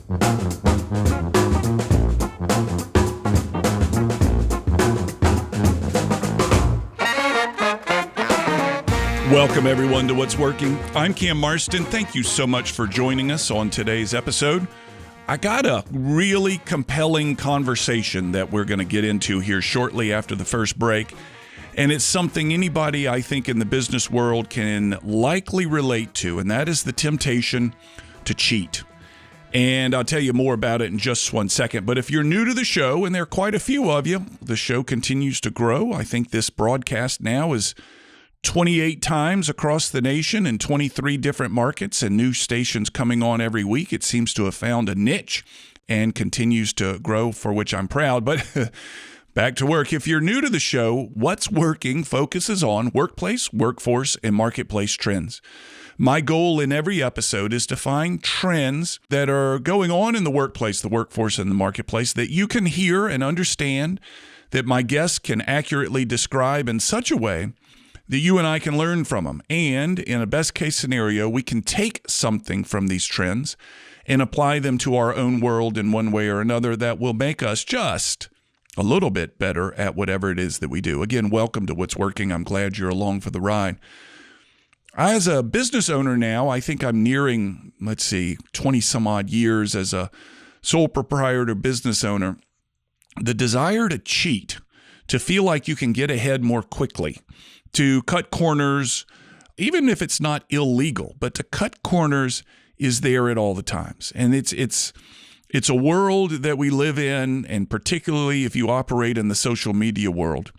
Welcome, everyone, to What's Working. I'm Cam Marston. Thank you so much for joining us on today's episode. I got a really compelling conversation that we're going to get into here shortly after the first break. And it's something anybody, I think, in the business world can likely relate to, and that is the temptation to cheat. And I'll tell you more about it in just one second. But if you're new to the show, and there are quite a few of you, the show continues to grow. I think this broadcast now is 28 times across the nation in 23 different markets and new stations coming on every week. It seems to have found a niche and continues to grow, for which I'm proud. But back to work. If you're new to the show, What's Working focuses on workplace, workforce, and marketplace trends. My goal in every episode is to find trends that are going on in the workplace, the workforce, and the marketplace that you can hear and understand, that my guests can accurately describe in such a way that you and I can learn from them. And in a best case scenario, we can take something from these trends and apply them to our own world in one way or another that will make us just a little bit better at whatever it is that we do. Again, welcome to What's Working. I'm glad you're along for the ride. As a business owner now, I think I'm nearing, 20 some odd years as a sole proprietor business owner. The desire to cheat, to feel like you can get ahead more quickly, to cut corners, even if it's not illegal, but to cut corners is there at all the times. And it's a world that we live in, and particularly if you operate in the social media world,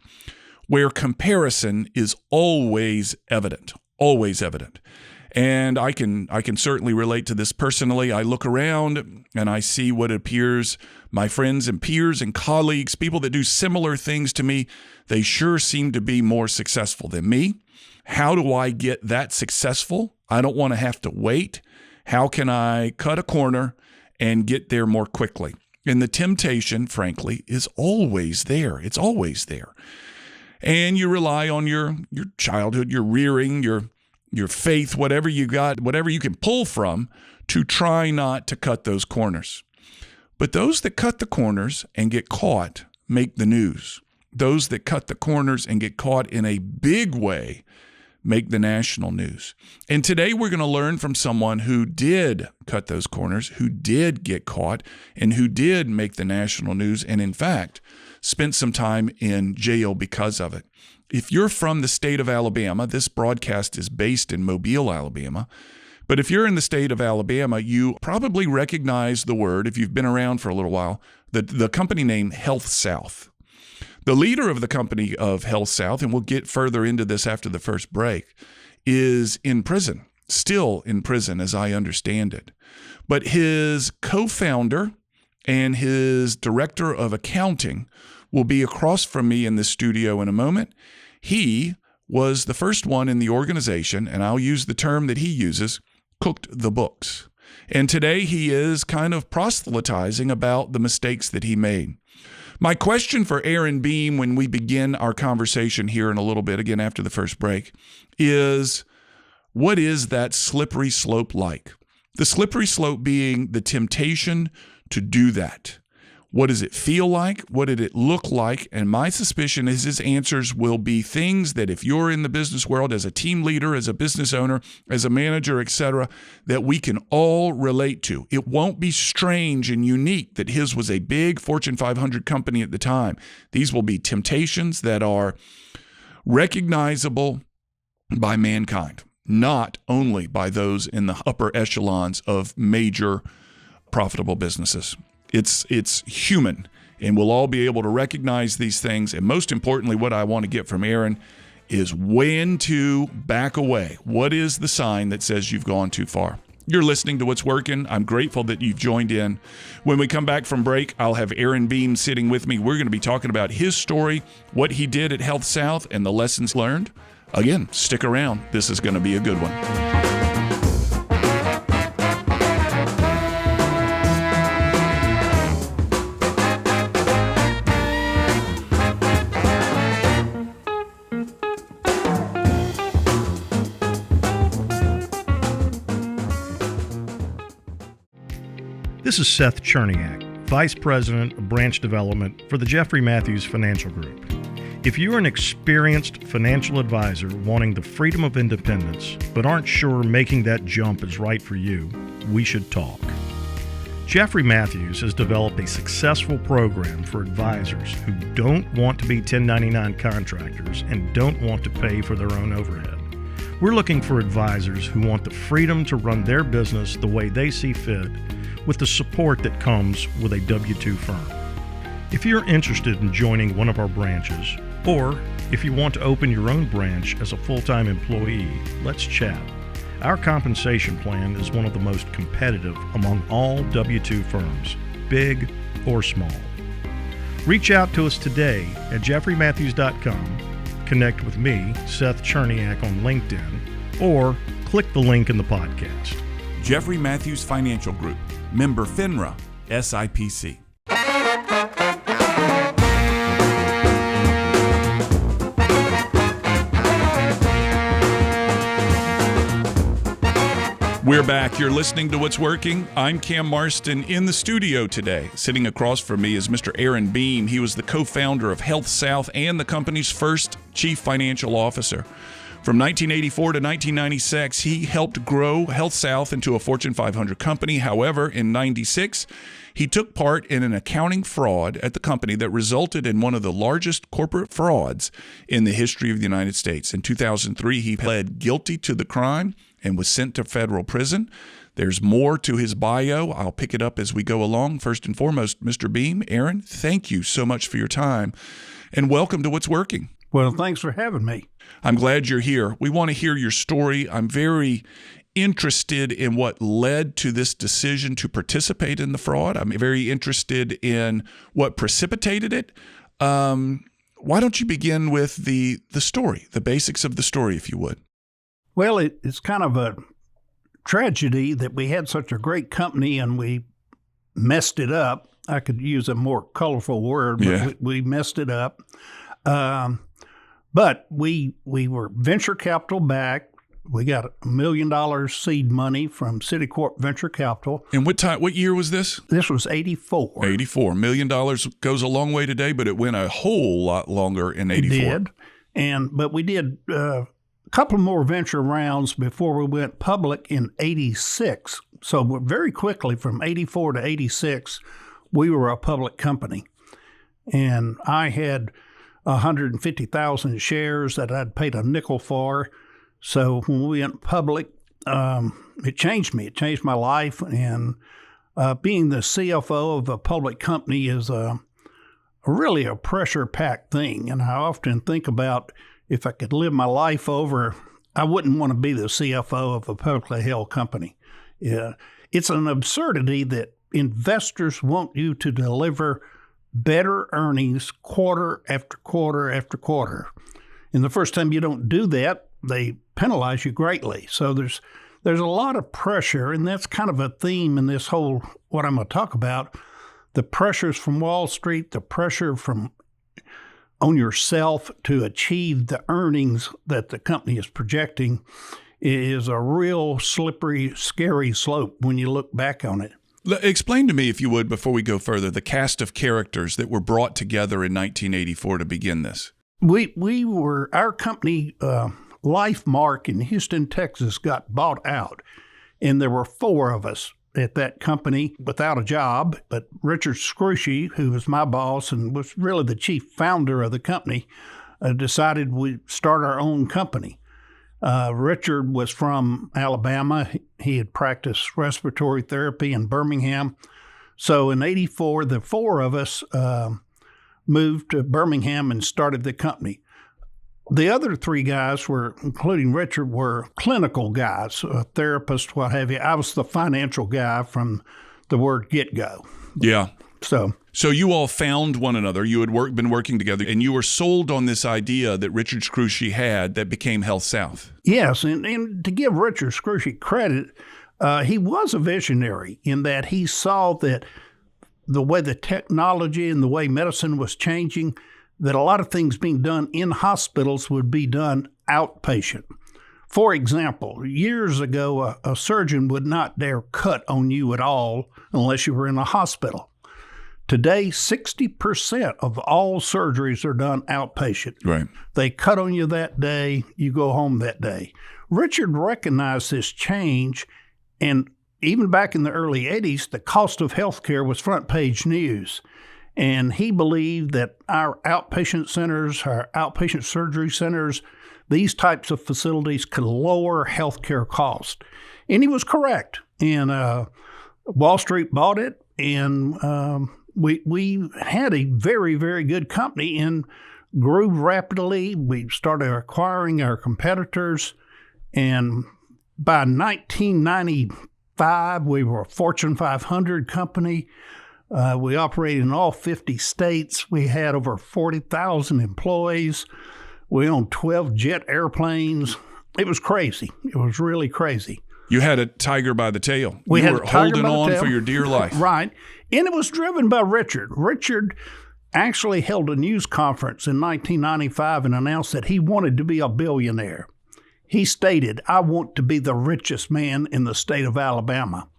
where comparison is always evident. And I can certainly relate to this personally. I look around and I see what appears my friends and peers and colleagues, people that do similar things to me, they sure seem to be more successful than me. How do I get that successful? I don't want to have to wait. How can I cut a corner and get there more quickly? And the temptation, frankly, is always there. It's always there. And you rely on your childhood, your rearing, your faith, whatever you got, whatever you can pull from to try not to cut those corners. But those that cut the corners and get caught make the news. Those that cut the corners and get caught in a big way make the national news. And today we're going to learn from someone who did cut those corners, who did get caught, and who did make the national news, and in fact, spent some time in jail because of it. If you're from the state of Alabama, this broadcast is based in Mobile, Alabama. But if you're in the state of Alabama, you probably recognize the word, if you've been around for a little while, the company name Healthsouth. The leader of the company of Healthsouth, and we'll get further into this after the first break, is in prison, still in prison as I understand it. But his co-founder and his director of accounting will be across from me in this studio in a moment. He was the first one in the organization, and I'll use the term that he uses, cooked the books. And today he is kind of proselytizing about the mistakes that he made. My question for Aaron Beam when we begin our conversation here in a little bit, again after the first break, is what is that slippery slope like? The slippery slope being the temptation to do that. What does it feel like? What did it look like? And my suspicion is his answers will be things that if you're in the business world as a team leader, as a business owner, as a manager, etc., that we can all relate to. It won't be strange and unique that his was a big Fortune 500 company at the time. These will be temptations that are recognizable by mankind, not only by those in the upper echelons of major profitable businesses. It's human, and we'll all be able to recognize these things. And most importantly, what I want to get from Aaron is when to back away. What is the sign that says you've gone too far? You're listening to What's Working. I'm grateful that you've joined in. When we come back from break, I'll have Aaron Beam sitting with me. We're going to be talking about his story, what he did at Healthsouth, and the lessons learned. Again, stick around. This is going to be a good one. This is Seth Cherniak, Vice President of Branch Development for the Jeffrey Matthews Financial Group. If you're an experienced financial advisor wanting the freedom of independence but aren't sure making that jump is right for you, we should talk. Jeffrey Matthews has developed a successful program for advisors who don't want to be 1099 contractors and don't want to pay for their own overhead. We're looking for advisors who want the freedom to run their business the way they see fit, with the support that comes with a W-2 firm. If you're interested in joining one of our branches, or if you want to open your own branch as a full-time employee, let's chat. Our compensation plan is one of the most competitive among all W-2 firms, big or small. Reach out to us today at jeffreymatthews.com, connect with me, Seth Cherniak, on LinkedIn, or click the link in the podcast. Jeffrey Matthews Financial Group, member FINRA, SIPC. We're back. You're listening to What's Working. I'm Cam Marston in the studio today. Sitting across from me is Mr. Aaron Beam. He was the co-founder of Healthsouth and the company's first chief financial officer. From 1984 to 1996, he helped grow Healthsouth into a Fortune 500 company. However, in 96, he took part in an accounting fraud at the company that resulted in one of the largest corporate frauds in the history of the United States. In 2003, he pled guilty to the crime and was sent to federal prison. There's more to his bio. I'll pick it up as we go along. First and foremost, Mr. Beam, Aaron, thank you so much for your time, and welcome to What's Working. Well, thanks for having me. I'm glad you're here. We want to hear your story. I'm very interested in what led to this decision to participate in the fraud. I'm very interested in what precipitated it. Why don't you begin with the story, the basics of the story, if you would? Well, it's kind of a tragedy that we had such a great company and we messed it up. I could use a more colorful word, but we messed it up. But we were venture capital backed. We got $1 million seed money from Citicorp Venture Capital. And what year was this? This was 84. 84. $1 million goes a long way today, but it went a whole lot longer in 84. It did. But we did a couple more venture rounds before we went public in 86. So very quickly, from 84 to 86, we were a public company. And I had 150,000 shares that I'd paid a nickel for. So when we went public, it changed me. It changed my life. And being the CFO of a public company is really a pressure-packed thing. And I often think about if I could live my life over, I wouldn't want to be the CFO of a publicly held company. It's an absurdity that investors want you to deliver better earnings quarter after quarter after quarter. And the first time you don't do that, they penalize you greatly. So there's a lot of pressure, and that's kind of a theme in this whole, what I'm going to talk about, the pressures from Wall Street, the pressure from on yourself to achieve the earnings that the company is projecting is a real slippery, scary slope when you look back on it. Explain to me, if you would, before we go further, the cast of characters that were brought together in 1984 to begin this. Our company, LifeMark in Houston, Texas, got bought out, and there were 4 of us at that company without a job. But Richard Scrushy, who was my boss and was really the chief founder of the company, decided we'd start our own company. Richard was from Alabama. He had practiced respiratory therapy in Birmingham. So in 84, the 4 of us moved to Birmingham and started the company. The other 3 guys including Richard, were clinical guys, a therapist, what have you. I was the financial guy from the word get-go. Yeah. So you all found one another. You had been working together, and you were sold on this idea that Richard Scrushy had that became Healthsouth. Yes, and to give Richard Scrushy credit, he was a visionary in that he saw that the way the technology and the way medicine was changing, that a lot of things being done in hospitals would be done outpatient. For example, years ago, a surgeon would not dare cut on you at all unless you were in a hospital. Today, 60% of all surgeries are done outpatient. Right. They cut on you that day, you go home that day. Richard recognized this change, and even back in the early 80s, the cost of healthcare was front page news. And he believed that our outpatient centers, our outpatient surgery centers, these types of facilities could lower healthcare costs. And he was correct. And Wall Street bought it, and we had a very, very good company and grew rapidly. We started acquiring our competitors, and by 1995, we were a Fortune 500 company. We operated in all 50 states. We had over 40,000 employees. We owned 12 jet airplanes. It was crazy. It was really crazy. You had a tiger by the tail. We were holding on for your dear life. Right. And it was driven by Richard. Richard actually held a news conference in 1995 and announced that he wanted to be a billionaire. He stated, "I want to be the richest man in the state of Alabama."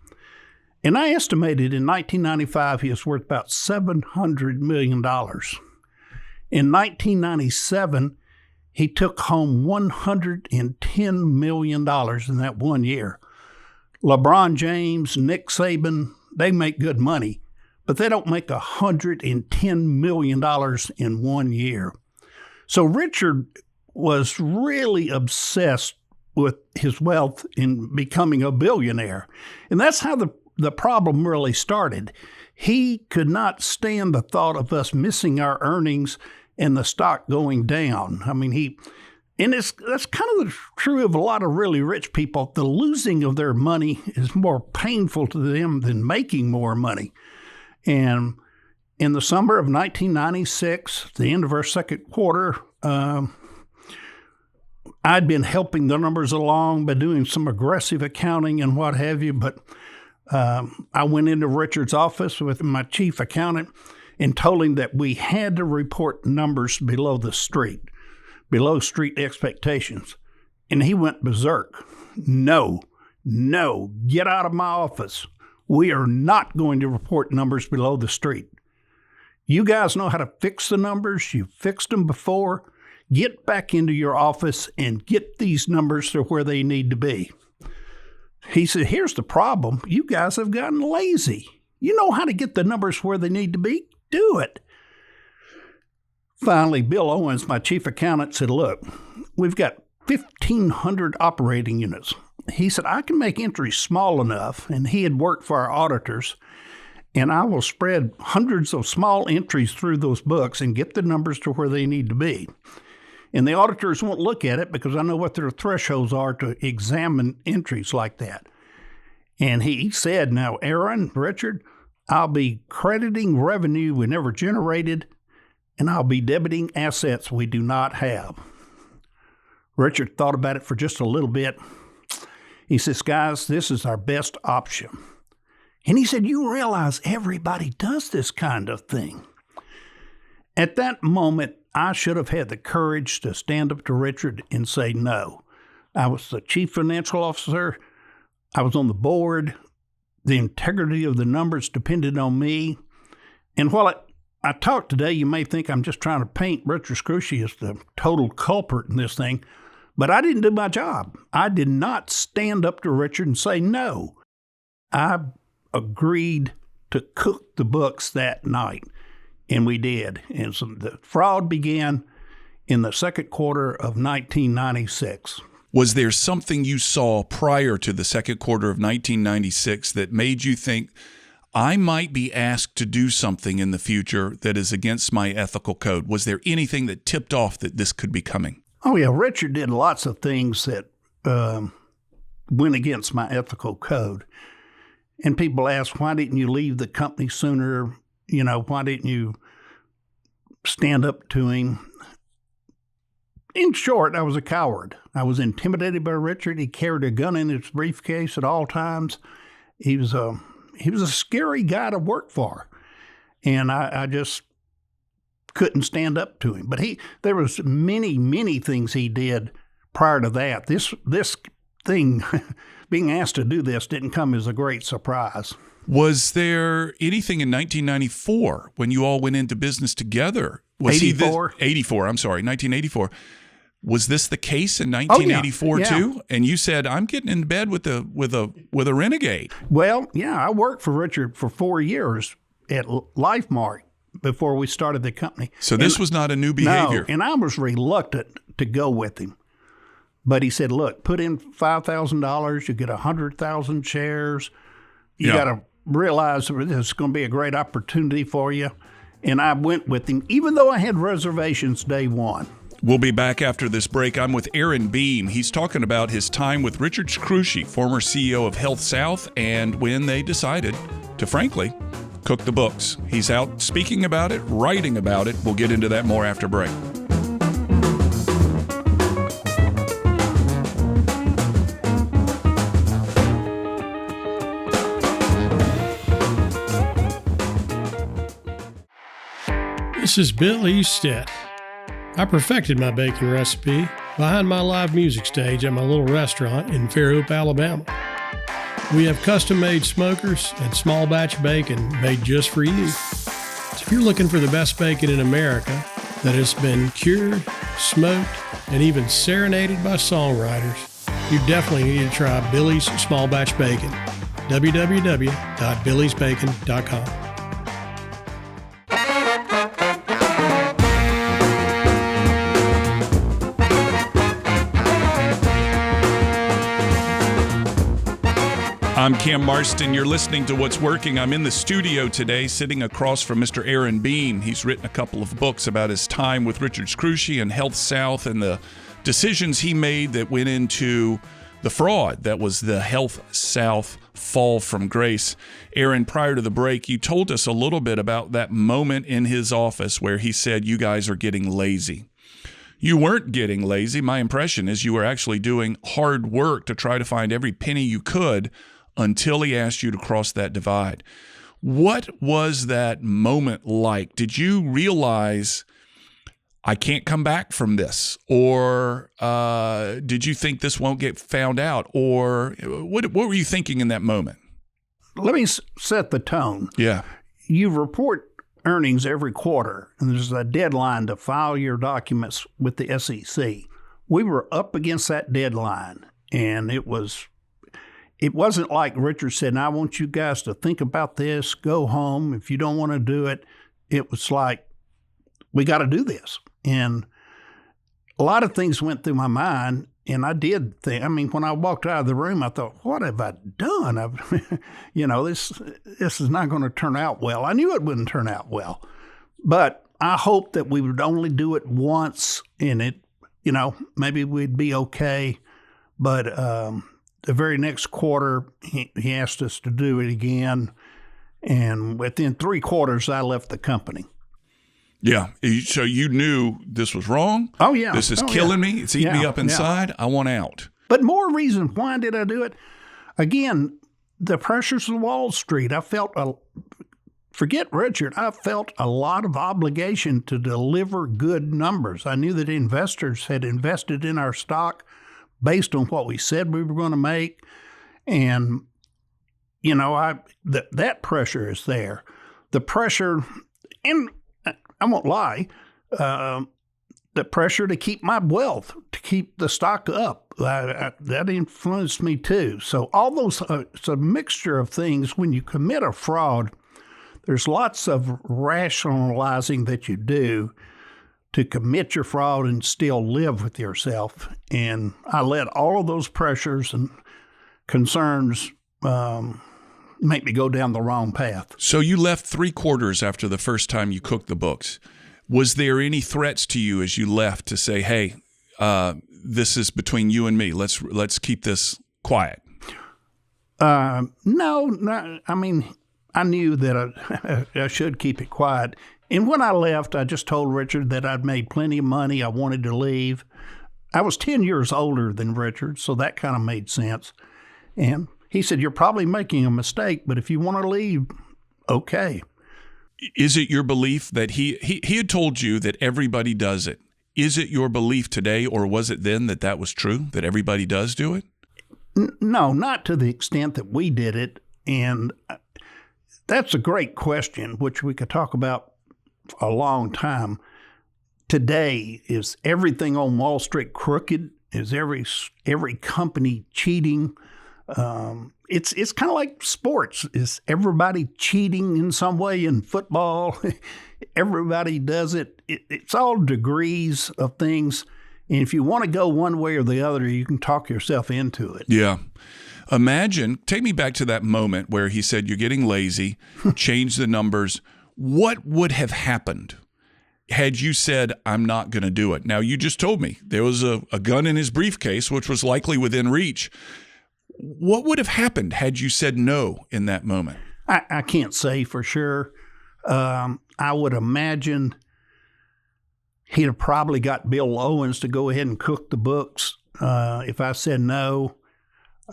And I estimated in 1995 he was worth about $700 million. In 1997, he took home $110 million in that 1 year. LeBron James, Nick Saban, they make good money, but they don't make $110 million in 1 year. So Richard was really obsessed with his wealth in becoming a billionaire. And that's how the problem really started. He could not stand the thought of us missing our earnings and the stock going down. I mean, that's kind of true of a lot of really rich people. The losing of their money is more painful to them than making more money. And in the summer of 1996, the end of our second quarter, I'd been helping the numbers along by doing some aggressive accounting and what have you, but I went into Richard's office with my chief accountant and told him that we had to report numbers below street expectations. And he went berserk. No, get out of my office. We are not going to report numbers below the street. You guys know how to fix the numbers. You've fixed them before. Get back into your office and get these numbers to where they need to be. He said, here's the problem. You guys have gotten lazy. You know how to get the numbers where they need to be. Do it. Finally, Bill Owens, my chief accountant, said, look, we've got 1,500 operating units. He said, I can make entries small enough, and he had worked for our auditors, and I will spread hundreds of small entries through those books and get the numbers to where they need to be. And the auditors won't look at it because I know what their thresholds are to examine entries like that. And he said, now, Aaron, Richard, I'll be crediting revenue we never generated, and I'll be debiting assets we do not have. Richard thought about it for just a little bit. He says, guys, this is our best option. And he said, you realize everybody does this kind of thing. At that moment, I should have had the courage to stand up to Richard and say no. I was the chief financial officer. I was on the board. The integrity of the numbers depended on me. And while I talk today, you may think I'm just trying to paint Richard Scrushy as the total culprit in this thing, but I didn't do my job. I did not stand up to Richard and say no. I agreed to cook the books that night, and we did. And so the fraud began in the second quarter of 1996. Was there something you saw prior to the second quarter of 1996 that made you think, I might be asked to do something in the future that is against my ethical code? Was there anything that tipped off that this could be coming? Oh, yeah. Richard did lots of things that went against my ethical code. And people ask, why didn't you leave the company sooner? You know, why didn't you stand up to him? In short, I was a coward. I was intimidated by Richard. He carried a gun in his briefcase at all times. He was a scary guy to work for, and I just couldn't stand up to him. But there was many things he did prior to that. This thing, being asked to do this, didn't come as a great surprise. Was there anything in 1994 when you all went into business together? Was 84? 1984. Was this the case in 1984 too? And you said, "I'm getting in bed with a renegade." Well, yeah, I worked for Richard for 4 years at LifeMark before we started the company. So this was not a new behavior. No, and I was reluctant to go with him. But he said, "Look, put in $5,000, you get 100,000 shares. You got to realize this is going to be a great opportunity for you." And I went with him, even though I had reservations day one. We'll be back after this break. I'm with Aaron Beam. He's talking about his time with Richard Scrushy, former CEO of Healthsouth, and when they decided to, frankly, cook the books. He's out speaking about it, writing about it. We'll get into that more after break. This is Bill Eastet. I perfected my baking recipe behind my live music stage at my little restaurant in Fairhope, Alabama. We have custom-made smokers and small batch bacon made just for you. So if you're looking for the best bacon in America that has been cured, smoked, and even serenaded by songwriters, you definitely need to try Billy's Small Batch Bacon. www.billysbacon.com. I'm Cam Marston. You're listening to What's Working. I'm in the studio today sitting across from Mr. Aaron Beam. He's written a couple of books about his time with Richard Scrushy and Healthsouth and the decisions he made that went into the fraud that was the Healthsouth fall from grace. Aaron, prior to the break, you told us a little bit about that moment in his office where he said, "You guys are getting lazy." You weren't getting lazy. My impression is you were actually doing hard work to try to find every penny you could until he asked you to cross that divide. What was that moment like? Did you realize, I can't come back from this? Or did you think this won't get found out? Or what were you thinking in that moment? Let me set the tone. Yeah. You report earnings every quarter, and there's a deadline to file your documents with the SEC. We were up against that deadline, and it wasn't like Richard said, "I want you guys to think about this, go home. If you don't want to do it," it was like, we got to do this. And a lot of things went through my mind, and I did think, when I walked out of the room, I thought, what have I done? This is not going to turn out well. I knew it wouldn't turn out well, but I hoped that we would only do it once, and maybe we'd be okay. But the very next quarter, he asked us to do it again, and within 3 quarters, I left the company. Yeah. So you knew this was wrong. Oh, yeah. This is killing me. It's eating me up inside. I want out. But more reason, why did I do it? Again, the pressures of Wall Street. I felt, forget Richard, I felt a lot of obligation to deliver good numbers. I knew that investors had invested in our stock based on what we said we were going to make. And, that pressure is there. The pressure, and I won't lie, the pressure to keep my wealth, to keep the stock up, that influenced me too. So all those, it's a mixture of things. When you commit a fraud, there's lots of rationalizing that you do to commit your fraud and still live with yourself. And I let all of those pressures and concerns make me go down the wrong path. So you left 3 quarters after the first time you cooked the books. Was there any threats to you as you left to say, "Hey, this is between you and me. Let's keep this quiet"? No. I knew that I should keep it quiet. And when I left, I just told Richard that I'd made plenty of money. I wanted to leave. I was 10 years older than Richard, so that kind of made sense. And he said, "You're probably making a mistake, but if you want to leave, okay." Is it your belief that he had told you that everybody does it? Is it your belief today, or was it then that was true, that everybody does do it? No, not to the extent that we did it. And that's a great question, which we could talk about for a long time. Today, is everything on Wall Street crooked? Is every company cheating? It's kind of like sports. Is everybody cheating in some way in football? Everybody does it. It's all degrees of things. And if you want to go one way or the other, you can talk yourself into it. Yeah. Imagine, take me back to that moment where he said, you're getting lazy, change the numbers. What would have happened had you said, I'm not going to do it? Now, you just told me there was a gun in his briefcase, which was likely within reach. What would have happened had you said no in that moment? I can't say for sure. I would imagine he'd have probably got Bill Owens to go ahead and cook the books. If I said no,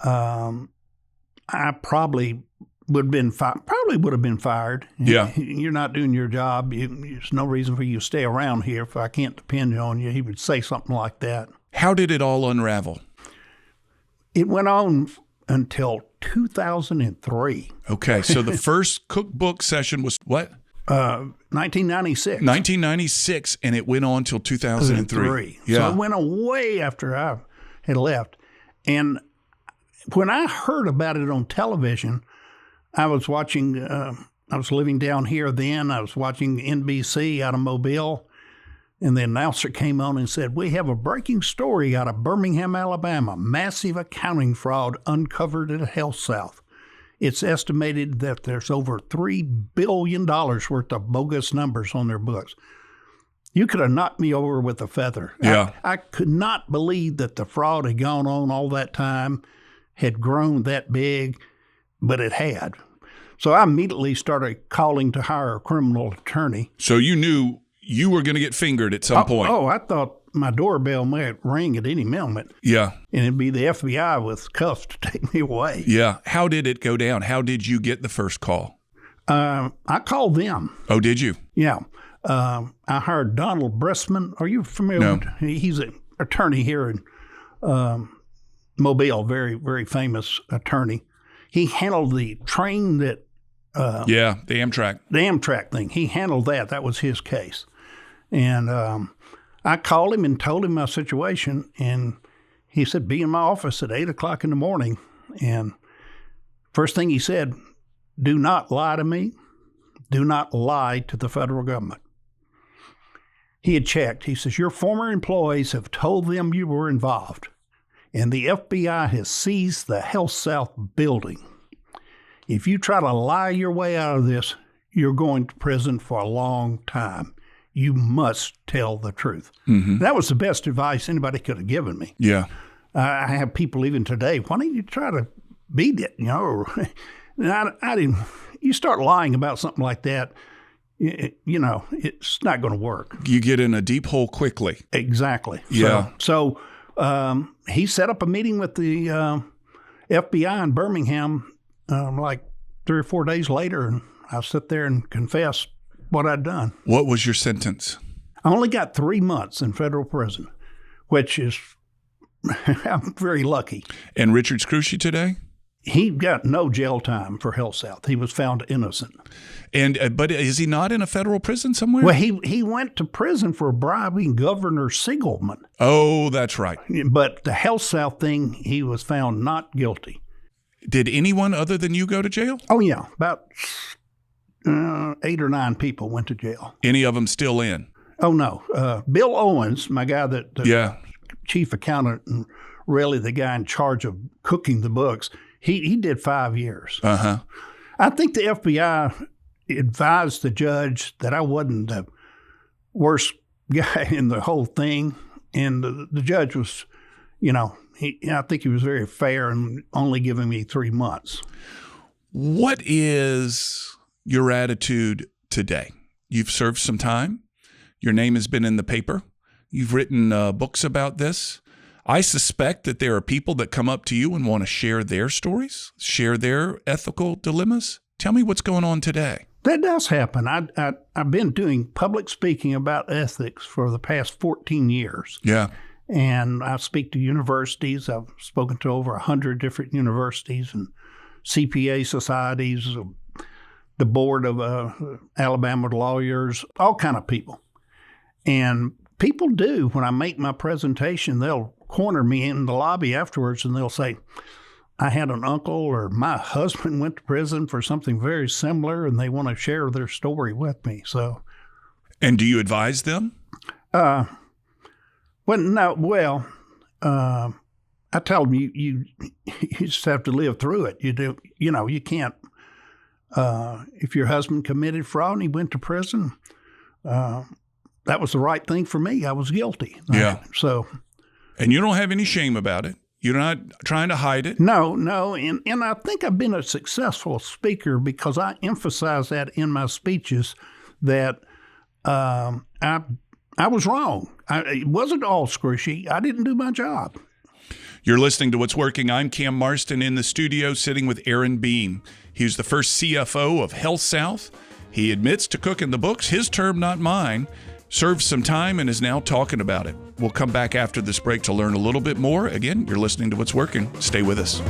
I probably would have been fired. Yeah. You're not doing your job. There's no reason for you to stay around here if I can't depend on you. He would say something like that. How did it all unravel? It went on until 2003. Okay, so the first cookbook session was what? 1996. 1996, and it went on till 2003. Yeah. So it went on way after I had left. And when I heard about it on television, I was watching, I was living down here then. I was watching NBC out of Mobile. And the announcer came on and said, we have a breaking story out of Birmingham, Alabama. Massive accounting fraud uncovered at Healthsouth. It's estimated that there's over $3 billion worth of bogus numbers on their books. You could have knocked me over with a feather. Yeah. I could not believe that the fraud had gone on all that time, had grown that big, but it had. So I immediately started calling to hire a criminal attorney. So you knew you were going to get fingered at some point. Oh, I thought my doorbell might ring at any moment. Yeah. And it'd be the FBI with cuffs to take me away. Yeah. How did it go down? How did you get the first call? I called them. Oh, did you? Yeah. I hired Donald Bressman. Are you familiar with him? He's an attorney here in Mobile, very, very famous attorney. He handled the train that the Amtrak. The Amtrak thing. He handled that. That was his case. And I called him and told him my situation, and he said, be in my office at 8 o'clock in the morning. And first thing he said, do not lie to me. Do not lie to the federal government. He had checked. He says, your former employees have told them you were involved, and the FBI has seized the Healthsouth building. If you try to lie your way out of this, you're going to prison for a long time. You must tell the truth. Mm-hmm. That was the best advice anybody could have given me. Yeah. I have people even today, why don't you try to beat it? You know, I didn't. You start lying about something like that, it's not going to work. You get in a deep hole quickly. Exactly. Yeah. So he set up a meeting with the FBI in Birmingham like 3 or 4 days later, and I sit there and confess what I'd done. What was your sentence? I only got 3 months in federal prison, which is, I'm very lucky. And Richard Scrushy today? He got no jail time for Healthsouth. He was found innocent. And but is he not in a federal prison somewhere? Well, he went to prison for bribing Governor Siegelman. Oh, that's right. But the Healthsouth thing, he was found not guilty. Did anyone other than you go to jail? Oh, yeah. About 8 or 9 people went to jail. Any of them still in? Oh, no. Bill Owens, my guy the chief accountant and really the guy in charge of cooking the books, he did 5 years. Uh-huh. I think the FBI advised the judge that I wasn't the worst guy in the whole thing. And the judge was, I think he was very fair and only giving me 3 months. What is your attitude today? You've served some time. Your name has been in the paper. You've written books about this. I suspect that there are people that come up to you and want to share their stories, share their ethical dilemmas. Tell me what's going on today. That does happen. I've been doing public speaking about ethics for the past 14 years. Yeah. And I speak to universities. I've spoken to over 100 different universities and CPA societies, the board of Alabama lawyers, all kind of people. And people do, when I make my presentation, they'll corner me in the lobby afterwards and they'll say, I had an uncle or my husband went to prison for something very similar, and they want to share their story with me. So, and do you advise them? I tell them you just have to live through it. You can't. If your husband committed fraud and he went to prison, that was the right thing for me. I was guilty. Yeah. And you don't have any shame about it. You're not trying to hide it? No. And I think I've been a successful speaker because I emphasize that in my speeches that I was wrong. It wasn't all squishy. I didn't do my job. You're listening to What's Working. I'm Cam Marston in the studio sitting with Aaron Beam. He was the first CFO of Healthsouth. He admits to cooking the books, his term, not mine. Served some time and is now talking about it. We'll come back after this break to learn a little bit more. Again, you're listening to What's Working. Stay with us.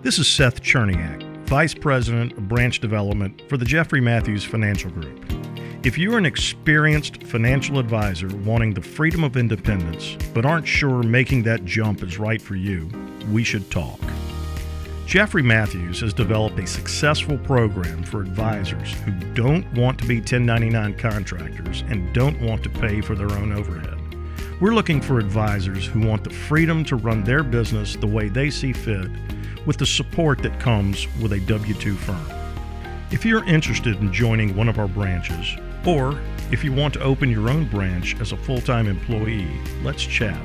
This is Seth Cherniak, Vice President of Branch Development for the Jeffrey Matthews Financial Group. If you're an experienced financial advisor wanting the freedom of independence, but aren't sure making that jump is right for you, we should talk. Jeffrey Matthews has developed a successful program for advisors who don't want to be 1099 contractors and don't want to pay for their own overhead. We're looking for advisors who want the freedom to run their business the way they see fit, with the support that comes with a W-2 firm. If you're interested in joining one of our branches, or if you want to open your own branch as a full-time employee, let's chat.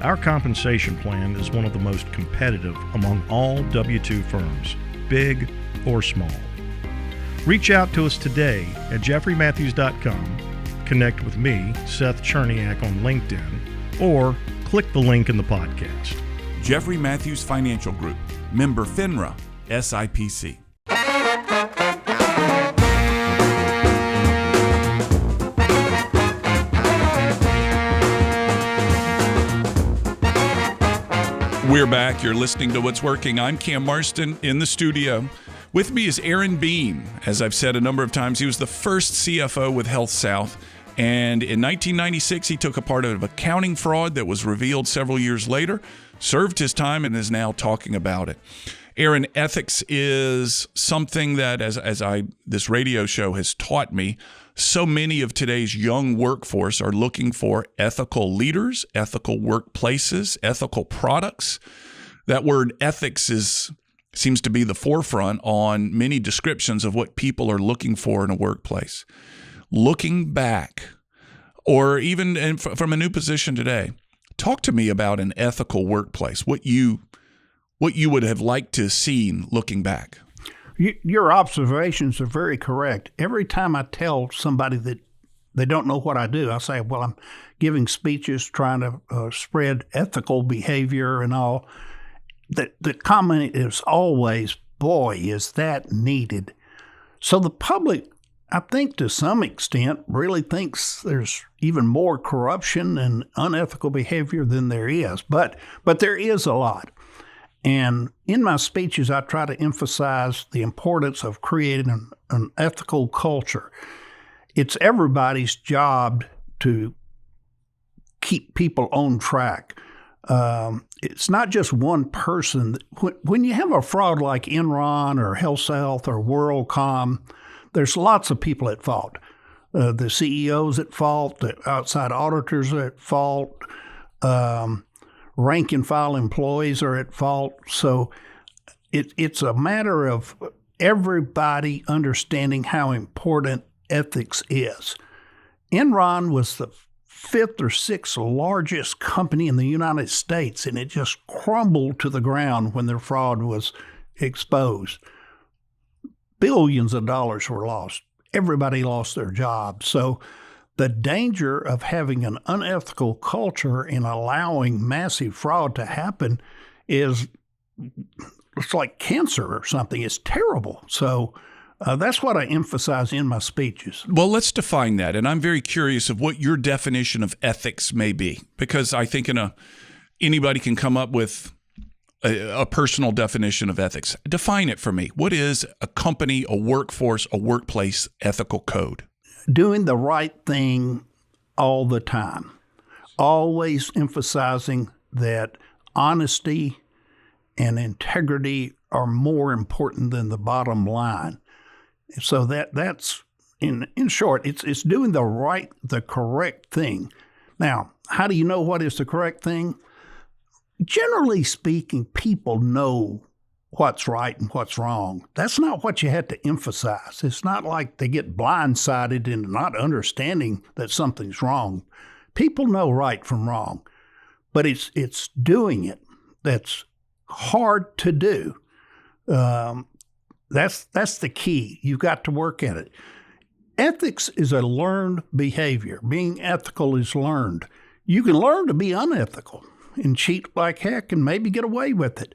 Our compensation plan is one of the most competitive among all W-2 firms, big or small. Reach out to us today at jeffreymatthews.com, connect with me, Seth Cherniak, on LinkedIn, or click the link in the podcast. Jeffrey Matthews Financial Group, member FINRA, SIPC. We're back. You're listening to What's Working. I'm Cam Marston in the studio. With me is Aaron Beam. As I've said a number of times, he was the first CFO with Healthsouth. And in 1996, he took a part of accounting fraud that was revealed several years later, served his time, and is now talking about it. Aaron, ethics is something that, as this radio show has taught me, so many of today's young workforce are looking for ethical leaders, ethical workplaces, ethical products. That word ethics seems to be the forefront on many descriptions of what people are looking for in a workplace. Looking back, or even from a new position today, talk to me about an ethical workplace, what you would have liked to have seen looking back. Your observations are very correct. Every time I tell somebody that they don't know what I do, I say, well, I'm giving speeches trying to spread ethical behavior and all. The comment is always, boy, is that needed. So the public, I think to some extent, really thinks there's even more corruption and unethical behavior than there is. But there is a lot. And in my speeches, I try to emphasize the importance of creating an ethical culture. It's everybody's job to keep people on track. It's not just one person. When you have a fraud like Enron or Healthsouth or WorldCom, there's lots of people at fault. The CEO's at fault, the outside auditors are at fault, rank and file employees are at fault. So it's a matter of everybody understanding how important ethics is. Enron was the fifth or sixth largest company in the United States, and it just crumbled to the ground when their fraud was exposed. Billions of dollars were lost. Everybody lost their jobs. So the danger of having an unethical culture and allowing massive fraud to happen it's like cancer or something. It's terrible. So that's what I emphasize in my speeches. Well, let's define that. And I'm very curious of what your definition of ethics may be, because I think anybody can come up with a personal definition of ethics. Define it for me. What is a company, a workforce, a workplace ethical code? Doing the right thing all the time. Always emphasizing that honesty and integrity are more important than the bottom line. So that's in short, it's doing the correct thing. Now, how do you know what is the correct thing? Generally speaking, people know what's right and what's wrong. That's not what you have to emphasize. It's not like they get blindsided into not understanding that something's wrong. People know right from wrong, but it's doing it that's hard to do. That's the key. You've got to work at it. Ethics is a learned behavior. Being ethical is learned. You can learn to be unethical and cheat like heck and maybe get away with it.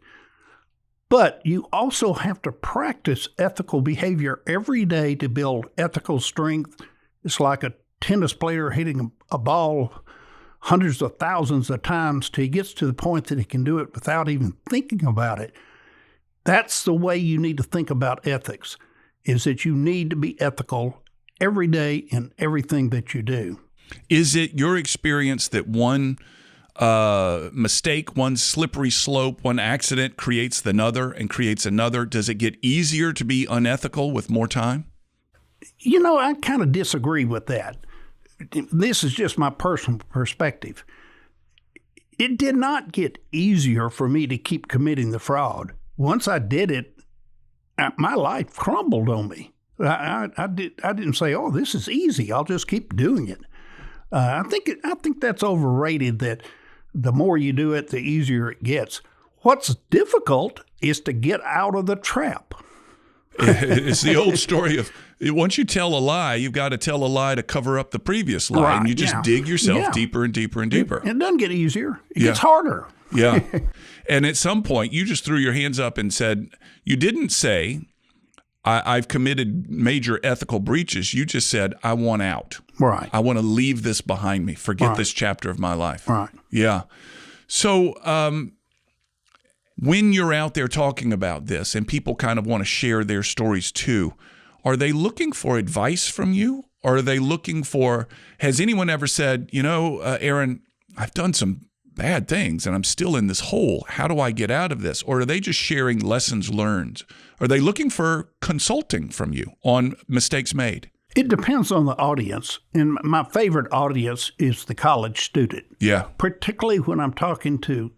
But you also have to practice ethical behavior every day to build ethical strength. It's like a tennis player hitting a ball hundreds of thousands of times till he gets to the point that he can do it without even thinking about it. That's the way you need to think about ethics, is that you need to be ethical every day in everything that you do. Is it your experience that one mistake, one slippery slope, one accident creates another and creates another? Does it get easier to be unethical with more time? You know, I kind of disagree with that. This is just my personal perspective. It did not get easier for me to keep committing the fraud. Once I did it, my life crumbled on me. I didn't say, "Oh, this is easy. I'll just keep doing it." I think that's overrated. That the more you do it, the easier it gets. What's difficult is to get out of the trap. It's the old story of once you tell a lie, you've got to tell a lie to cover up the previous lie, right, and you just dig yourself deeper and deeper and deeper. It doesn't get easier. It gets harder. Yeah. And at some point, you just threw your hands up and said, you didn't say, I've committed major ethical breaches. You just said, I want out. Right. I want to leave this behind me. Forget this chapter of my life. Right. Yeah. So when you're out there talking about this and people kind of want to share their stories too, are they looking for advice from you? Or are they looking for, has anyone ever said, Aaron, I've done some bad things and I'm still in this hole. How do I get out of this? Or are they just sharing lessons learned? Are they looking for consulting from you on mistakes made? It depends on the audience. And my favorite audience is the college student. Yeah. Particularly when I'm talking to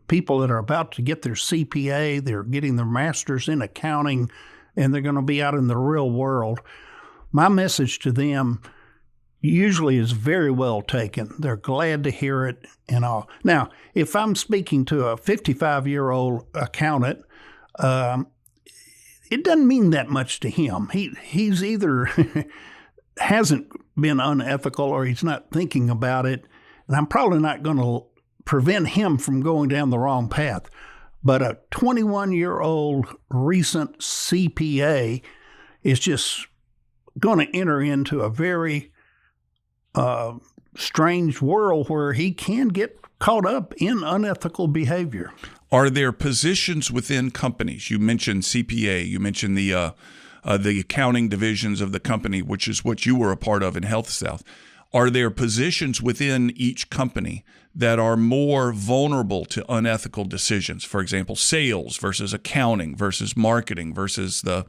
people that are about to get their CPA, they're getting their master's in accounting, and they're going to be out in the real world. My message to them usually is very well taken. They're glad to hear it and all. Now, if I'm speaking to a 55-year-old accountant, it doesn't mean that much to him. He's either hasn't been unethical or he's not thinking about it, and I'm probably not going to prevent him from going down the wrong path. But a 21-year-old recent CPA is just going to enter into a very strange world where he can get caught up in unethical behavior. Are there positions within companies? You mentioned CPA. You mentioned the accounting divisions of the company, which is what you were a part of in Healthsouth. Are there positions within each company that are more vulnerable to unethical decisions? For example, sales versus accounting versus marketing versus the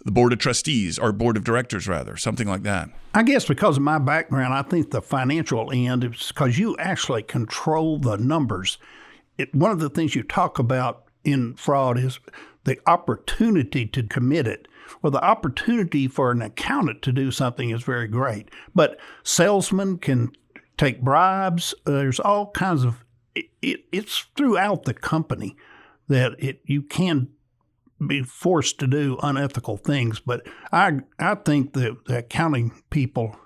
board of trustees or board of directors, rather, something like that. I guess because of my background, I think the financial end is because you actually control the numbers. One of the things you talk about in fraud is the opportunity to commit it. Well, the opportunity for an accountant to do something is very great, but salesmen can take bribes. There's all kinds of it's throughout the company that you can be forced to do unethical things. But I think the accounting people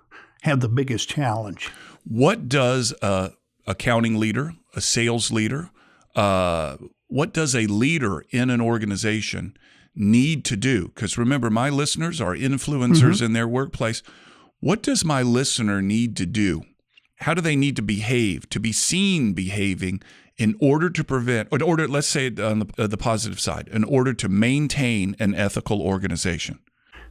have the biggest challenge. What does a accounting leader, a sales leader, what does a leader in an organization need to do? Because remember, my listeners are influencers in their workplace. What does my listener need to do? How do they need to behave, to be seen behaving in order to prevent, or in order, let's say on the positive side, in order to maintain an ethical organization?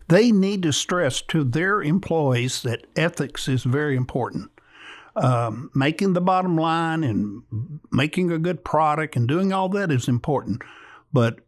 They need to stress to their employees that ethics is very important. Making the bottom line and making a good product and doing all that is important, but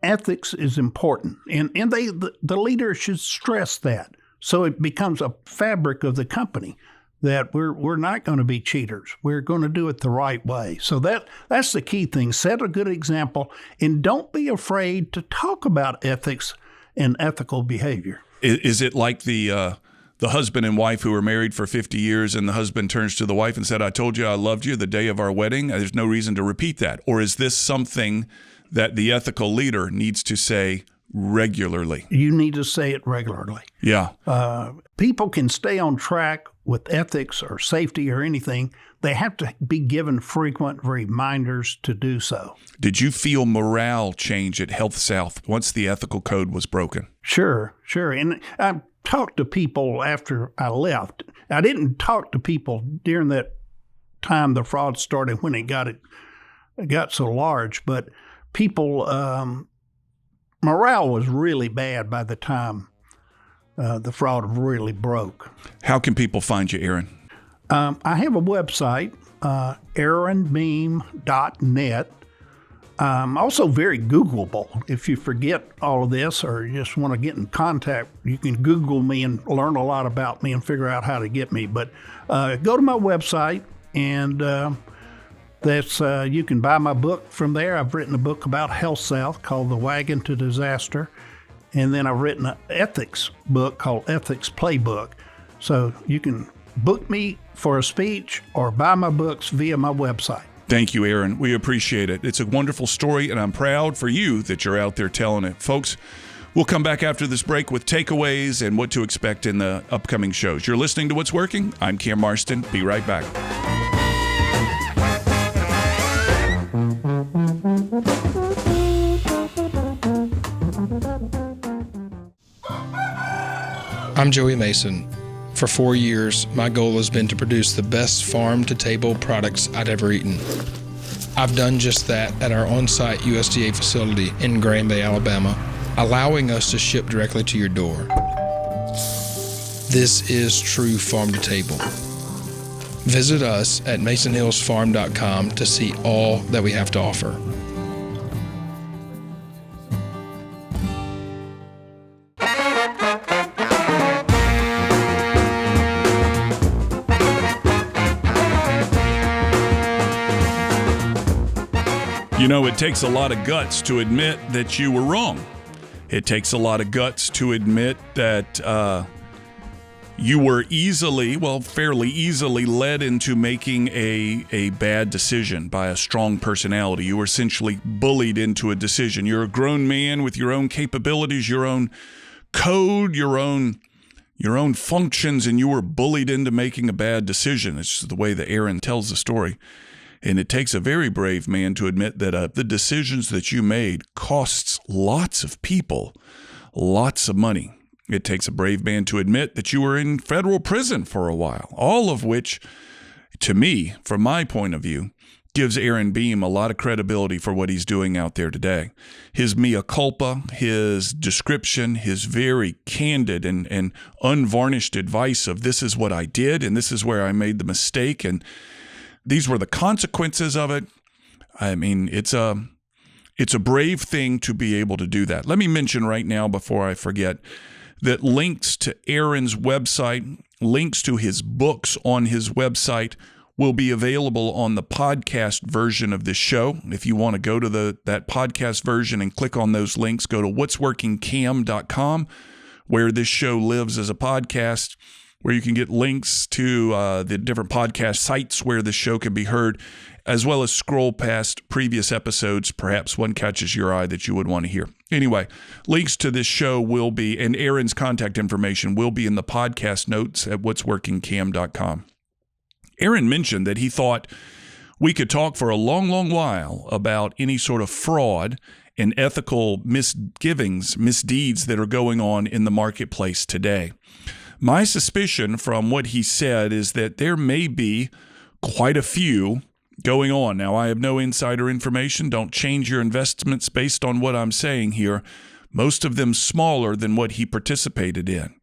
ethics is important, and the leader should stress that, so it becomes a fabric of the company that we're not going to be cheaters. We're going to do it the right way. So that's the key thing. Set a good example, and don't be afraid to talk about ethics and ethical behavior. Is it like the husband and wife who were married for 50 years, and the husband turns to the wife and said, "I told you I loved you the day of our wedding. There's no reason to repeat that"? Or is this something that the ethical leader needs to say regularly? You need to say it regularly. Yeah. People can stay on track with ethics or safety or anything. They have to be given frequent reminders to do so. Did you feel morale change at Healthsouth once the ethical code was broken? Sure. And I talked to people after I left. I didn't talk to people during that time the fraud started, when it got so large, but people, morale was really bad by the time the fraud really broke. How can people find you, Aaron? I have a website, aaronbeam.net. I'm also very Googleable. If you forget all of this or you just want to get in contact, you can Google me and learn a lot about me and figure out how to get me. But go to my website, and that's you can buy my book from there. I've written a book about Healthsouth called The Wagon to Disaster. And then I've written an ethics book called Ethics Playbook. So you can book me for a speech or buy my books via my website. Thank you, Aaron. We appreciate it. It's a wonderful story, and I'm proud for you that you're out there telling it. Folks, we'll come back after this break with takeaways and what to expect in the upcoming shows. You're listening to What's Working. I'm Cam Marston. Be right back. I'm Joey Mason. For 4 years, my goal has been to produce the best farm-to-table products I'd ever eaten. I've done just that at our on-site USDA facility in Grand Bay, Alabama, allowing us to ship directly to your door. This is true farm-to-table. Visit us at masonhillsfarm.com to see all that we have to offer. You know, it takes a lot of guts to admit that you were wrong. It takes a lot of guts to admit that you were fairly easily led into making a bad decision by a strong personality. You were essentially bullied into a decision. You're a grown man with your own capabilities, your own code, your own functions, and you were bullied into making a bad decision. It's just the way that Aaron tells the story. And it takes a very brave man to admit that the decisions that you made costs lots of people lots of money. It takes a brave man to admit that you were in federal prison for a while, all of which, to me, from my point of view, gives Aaron Beam a lot of credibility for what he's doing out there today. His mea culpa, his description, his very candid and unvarnished advice of this is what I did and this is where I made the mistake and these were the consequences of it. I mean, it's a brave thing to be able to do that. Let me mention right now before I forget that links to Aaron's website, links to his books on his website will be available on the podcast version of this show. If you want to go to that podcast version and click on those links, go to what'sworkingcam.com, where this show lives as a podcast. where you can get links to the different podcast sites where the show can be heard, as well as scroll past previous episodes. Perhaps one catches your eye that you would want to hear. Anyway, links to this show will be, and Aaron's contact information will be in the podcast notes at what'sworkingcam.com. Aaron mentioned that he thought we could talk for a long, long while about any sort of fraud and ethical misdeeds that are going on in the marketplace today. My suspicion from what he said is that there may be quite a few going on. Now, I have no insider information. Don't change your investments based on what I'm saying here. Most of them smaller than what he participated in.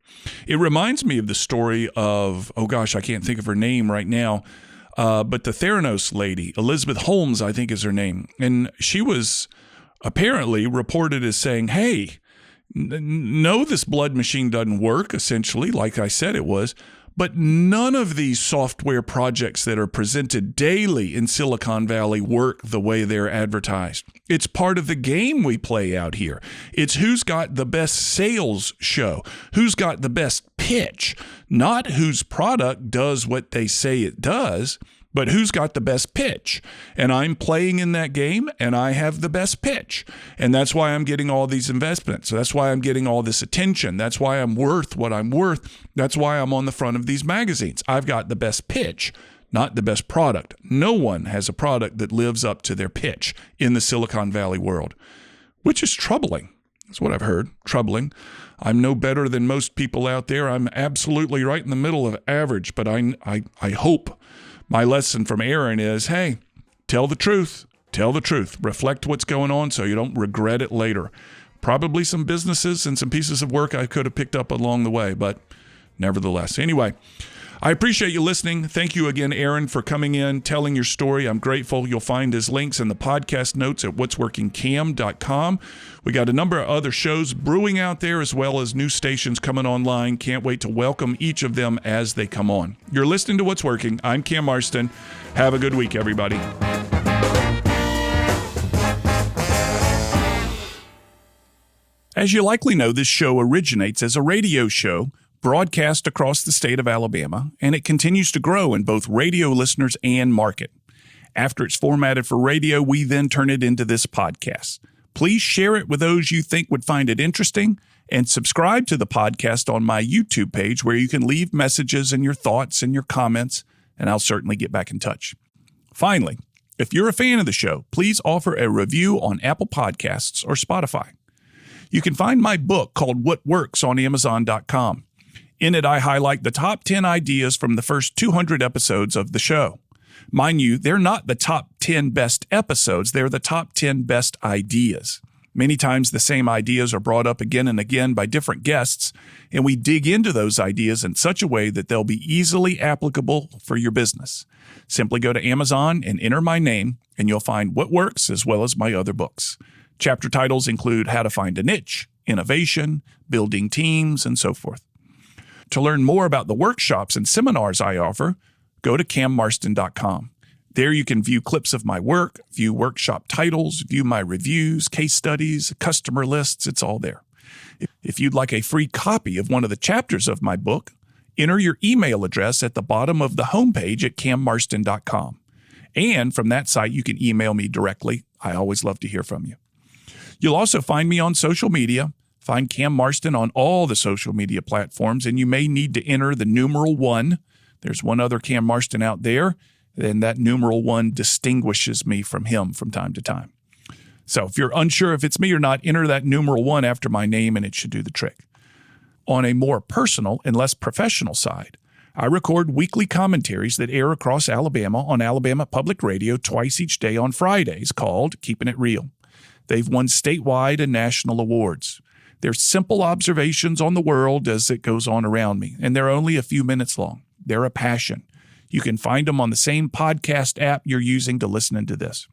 It reminds me of the story of, I can't think of her name right now, but the Theranos lady, Elizabeth Holmes, I think is her name. And she was apparently reported as saying, hey, no, this blood machine doesn't work, essentially, like I said it was. But none of these software projects that are presented daily in Silicon Valley work the way they're advertised. It's part of the game we play out here. It's who's got the best sales show, who's got the best pitch, not whose product does what they say it does, but who's got the best pitch. And I'm playing in that game, and I have the best pitch. And that's why I'm getting all these investments. That's why I'm getting all this attention. That's why I'm worth what I'm worth. That's why I'm on the front of these magazines. I've got the best pitch, not the best product. No one has a product that lives up to their pitch in the Silicon Valley world, which is troubling. That's what I've heard, troubling. I'm no better than most people out there. I'm absolutely right in the middle of average, but I hope my lesson from Aaron is, hey, tell the truth. Tell the truth. Reflect what's going on so you don't regret it later. Probably some businesses and some pieces of work I could have picked up along the way, but nevertheless. Anyway, I appreciate you listening. Thank you again, Aaron, for coming in, telling your story. I'm grateful. You'll find his links in the podcast notes at what'sworkingcam.com. We got a number of other shows brewing out there, as well as new stations coming online. Can't wait to welcome each of them as they come on. You're listening to What's Working. I'm Cam Marston. Have a good week, everybody. As you likely know, this show originates as a radio show broadcast across the state of Alabama, and it continues to grow in both radio listeners and market. After it's formatted for radio, we then turn it into this podcast. Please share it with those you think would find it interesting, and subscribe to the podcast on my YouTube page where you can leave messages and your thoughts and your comments, and I'll certainly get back in touch. Finally, if you're a fan of the show, please offer a review on Apple Podcasts or Spotify. You can find my book called What Works on Amazon.com. In it, I highlight the top 10 ideas from the first 200 episodes of the show. Mind you, they're not the top 10 best episodes, they're the top 10 best ideas. Many times the same ideas are brought up again and again by different guests, and we dig into those ideas in such a way that they'll be easily applicable for your business. Simply go to Amazon and enter my name, and you'll find What Works as well as my other books. Chapter titles include How to Find a Niche, Innovation, Building Teams, and so forth. To learn more about the workshops and seminars I offer, go to cammarston.com. There you can view clips of my work, view workshop titles, view my reviews, case studies, customer lists. It's all there. If you'd like a free copy of one of the chapters of my book, enter your email address at the bottom of the homepage at cammarston.com. And from that site, you can email me directly. I always love to hear from you. You'll also find me on social media. Find Cam Marston on all the social media platforms, and you may need to enter the numeral 1. There's one other Cam Marston out there, and that numeral 1 distinguishes me from him from time to time. So if you're unsure if it's me or not, enter that numeral 1 after my name, and it should do the trick. On a more personal and less professional side, I record weekly commentaries that air across Alabama on Alabama Public Radio twice each day on Fridays called Keeping It Real. They've won statewide and national awards. They're simple observations on the world as it goes on around me, and they're only a few minutes long. They're a passion. You can find them on the same podcast app you're using to listen to this.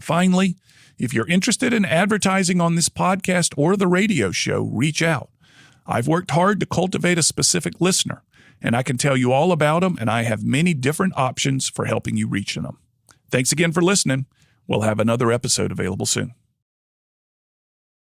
Finally, if you're interested in advertising on this podcast or the radio show, reach out. I've worked hard to cultivate a specific listener, and I can tell you all about them, and I have many different options for helping you reach them. Thanks again for listening. We'll have another episode available soon.